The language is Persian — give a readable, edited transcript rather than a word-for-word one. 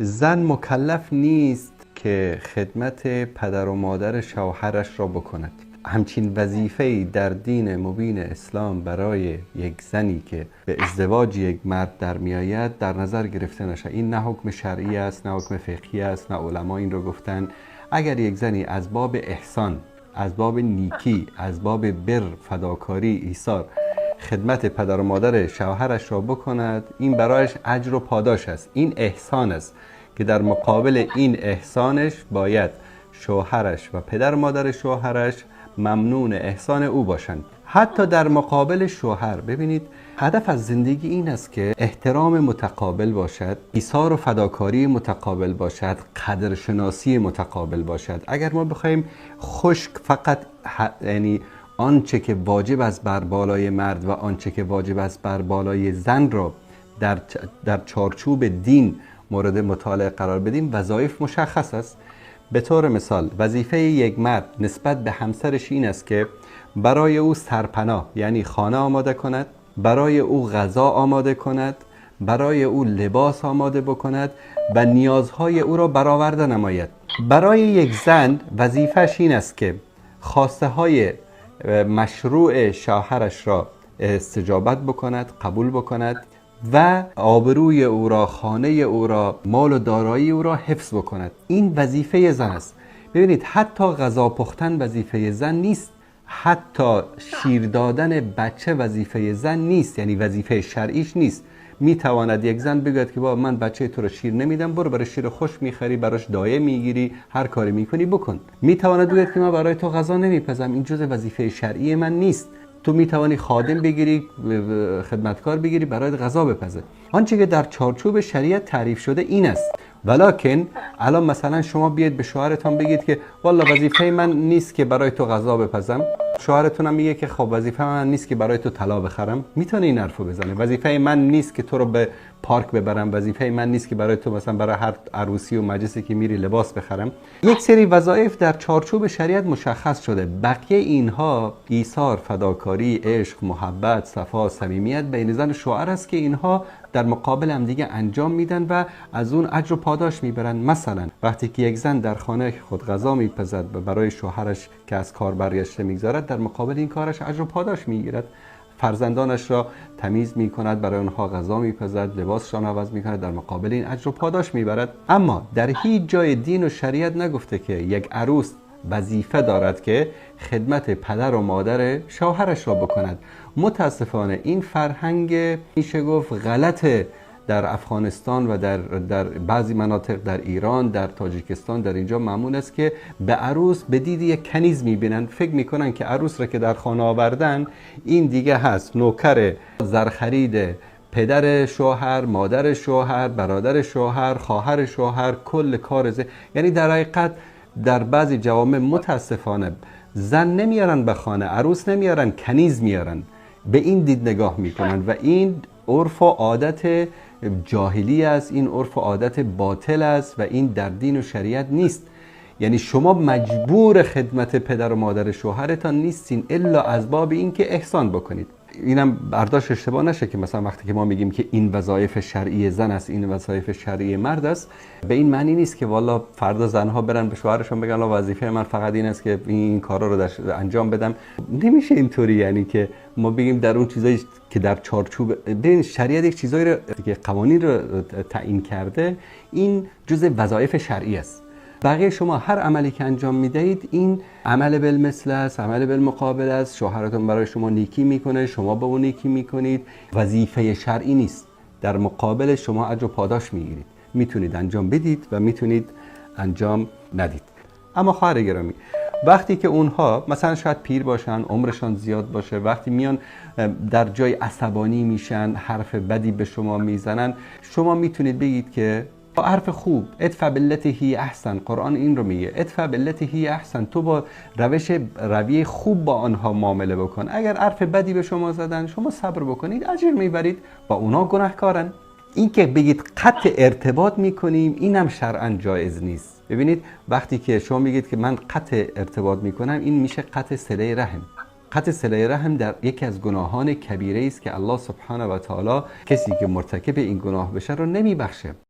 زن مکلف نیست که خدمت پدر و مادر شوهرش را بکند. همچین وظیفه‌ای در دین مبین اسلام برای یک زنی که به ازدواج یک مرد در میآید در نظر گرفته نشه. این نه حکم شرعی است، نه حکم فقهی است، نه علما این رو گفتن. اگر یک زنی از باب احسان، از باب نیکی، از باب بر، فداکاری، ایثار خدمت پدر و مادر شوهرش را بکند، این برایش اجر و پاداش است. این احسان است که در مقابل این احسانش باید شوهرش و پدر و مادر شوهرش ممنون احسان او باشند. حتی در مقابل شوهر، ببینید هدف از زندگی این است که احترام متقابل باشد، ایثار و فداکاری متقابل باشد، قدرشناسی متقابل باشد. اگر ما بخوایم خشک فقط یعنی آنچه که واجب است بر بالای مرد و آنچه که واجب است بر بالای زن را در چارچوب دین مورد مطالعه قرار بدیم، وظایف مشخص است. به طور مثال وظیفه یک مرد نسبت به همسرش این است که برای او سرپناه یعنی خانه آماده کند، برای او غذا آماده کند، برای او لباس آماده بکند و نیازهای او را برآورده نماید. برای یک زن وظیفه‌اش این است که خواسته های مشروع شوهرش را استجابت بکند، قبول بکند و آبروی او را، خانه او را، مال و دارایی او را حفظ بکند. این وظیفه زن است. ببینید حتی غذا پختن وظیفه زن نیست، حتی شیر دادن بچه وظیفه زن نیست، یعنی وظیفه شرعیش نیست. میتواند یک زن بگوید که بابا من بچه تو رو شیر نمیدم، برو برای شیر خوش میخری، براش دایه میگیری، هر کاری میکنی بکن. میتواند بگوید که من برای تو غذا نمیپزم، این جزء وظیفه شرعی من نیست. تو میتوانی خادم بگیری، خدمتکار بگیری، برای غذا بپزه. آنچه که در چارچوب شریعت تعریف شده این است. ولکن الان مثلا شما بیاید به شوهرتان بگید که والله وظیفه من نیست که برای تو غذا بپزم، شوهرتون هم میگه که خب وظیفه من نیست که برای تو طلا بخرم، میتونه این حرفو بزنه. وظیفه من نیست که تو رو به پارک ببرم، وظیفه من نیست که برای تو مثلا برای هر عروسی و مجلسی که میری لباس بخرم. یک سری وظایف در چارچوب شریعت مشخص شده. بقیه اینها ایثار، فداکاری، عشق، محبت، صفا، صمیمیت بین زن و شوهر است که اینها در مقابل هم دیگه انجام میدن و از اون اجر و پاداش میبرن. مثلا وقتی که یک زن در خانه خود غذا میپزد و برای شوهرش که از کار برگشته میگذارد، در مقابل این کارش اجر و پاداش میگیرد. فرزندانش را تمیز میکند، برای آنها غذا میپزد، لباسشان عوض میکند، در مقابل این اجر و پاداش میبرد. اما در هیچ جای دین و شریعت نگفته که یک عروس وظیفه دارد که خدمت پدر و مادر شوهرش را بکند. متاسفانه این فرهنگ میشه گفت غلطه در افغانستان و در بعضی مناطق در ایران، در تاجیکستان، در اینجا معمول است که به عروس به دید یک کنیز میبینن. فکر میکنن که عروس را که در خانه آوردن این دیگه هست نوکر زرخرید پدر شوهر، مادر شوهر، برادر شوهر، خواهر شوهر، کل کار یعنی در حقیقت در بعضی جوامع متاسفانه زن نمیارن به خانه، عروس نمیارن، کنیز میارن. به این دید نگاه میکنن و این عرف و عادت جاهلی است، این عرف و عادت باطل است و این در دین و شریعت نیست. یعنی شما مجبور خدمت پدر و مادر شوهرتان نیستین الا از باب این که احسان بکنید. اینم برداشت اشتباه نشه که مثلا وقتی که ما میگیم که این وظایف شرعی زن است، این وظایف شرعی مرد است، به این معنی نیست که والا فردا زنها برن به شوهرشون بگن وظیفه من فقط این است که این کارا رو انجام بدم. نمیشه اینطوری، یعنی که ما بگیم در اون چیزایی که در چارچوب ببین شریعت یک چیزایی رو که قوانین رو تعیین کرده، این جزء وظایف شرعی است. بقیه شما هر عملی که انجام میدهید این عمل بالمثل است، عمل بالمقابل است. شوهرتون برای شما نیکی میکنه، شما به اون نیکی میکنید. وظیفه شرعی نیست، در مقابل شما اجر و پاداش میگیرید. میتونید انجام بدید و میتونید انجام ندید. اما خواهر گرامی، وقتی که اونها مثلا شاید پیر باشن، عمرشان زیاد باشه، وقتی میان در جای عصبانی میشن، حرف بدی به شما میزنن، شما میتونید بگید که با حرف خوب، ادفع بالتی هی احسن، قرآن این رو میگه، ادفع بالتی هی احسن، تو با رویه خوب با آنها معامله بکن. اگر حرف بدی به شما زدن، شما صبر بکنید، اجر میبرید، با اونا گناهکارن. این که بگید قطع ارتباط میکنیم، اینم شرعاً جایز نیست. ببینید وقتی که شما میگید که من قطع ارتباط میکنم، این میشه قطع صله رحم. قطع صله رحم در یکی از گناهان کبیره است که الله سبحانه و تعالی کسی که مرتکب این گناه بشه رو نمیبخشه.